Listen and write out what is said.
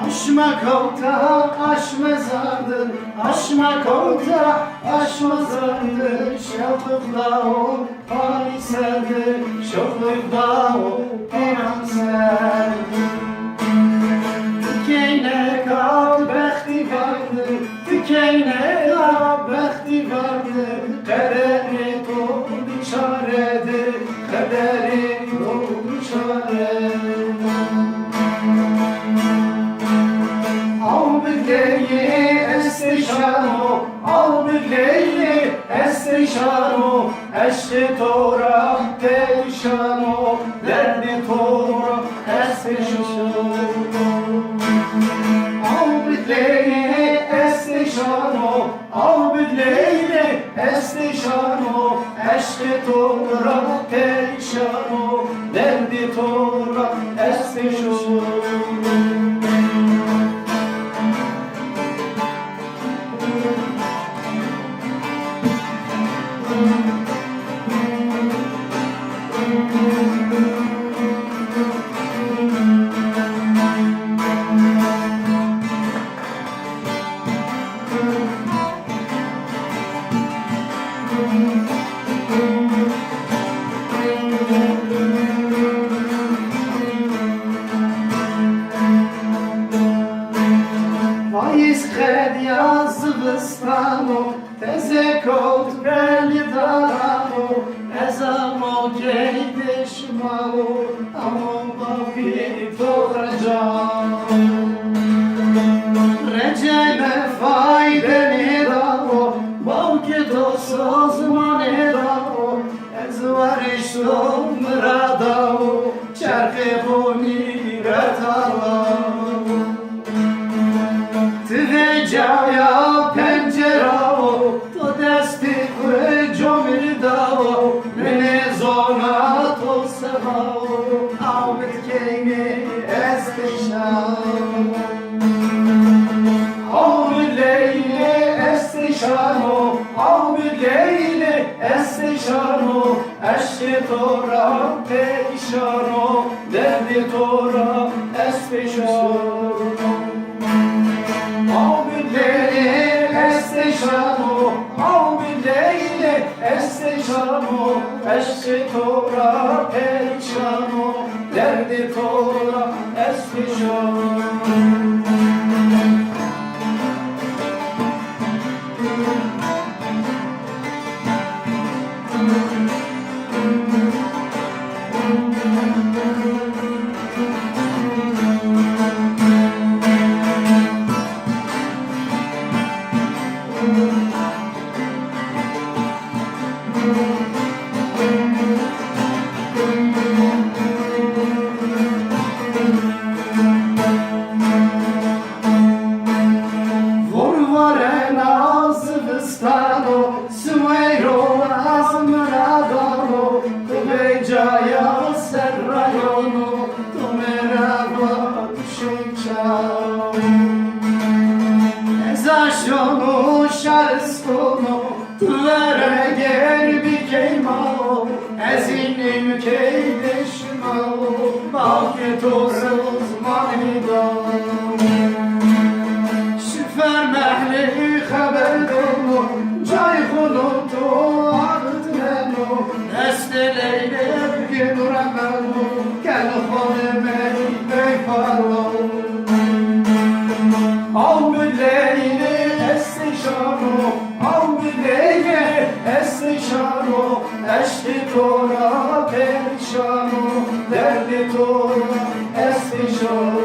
Aşmak olta, aşmazardır, aşmak olta, aşmazardır. Şafıkla o pariserdir, şafıkla o pariserdir. Tükeyne kal bekti vardır, tükeyne kal bekti vardır. Kaderi doğru çaredir, kaderi doğru çaredir. Al birliği estişano, al birliği estişano. Eşli tora perişano, derdi tora estişano. Al birliği estişano, al birliği estişano. Eşli tora perişano, derdi tora estişano. Faiz krediya zıvıstano, teze kod beli darano. Ezamo geyde şmalo, amon babi toracano. Recebe faydeni davo, balki to sozmane davo. Ezvarişto mradavo, çerke boni retalo. Tveđaja penđeravo, to desti kure džomirdavo. Mene zona to sevavo, avmet kejme estişano. Avmet leyle estişano, avmet leyle estişano. Eşki tora perişano, derdi tora estişano. Al birliği estişano, al birliği estişano. Eşki tora perişano, derdi tora estişano. Vorvarena zıvıstano, sumero azmradano. Tveđaja serrajonu, to merava düşenčano. Ezašonu šarskono, tvere gerbi kejmalo. Ezinim kejdeşmalo, balke tosuz manidalo. Şüfer mehli haber dolu, cay kulutu artmenu. Desteleyle gülremenu, gel hanımeni beyfarlo. Al büleyli estişano, al büleyli estişano. Eşli tora perişano, derdi tora estişano.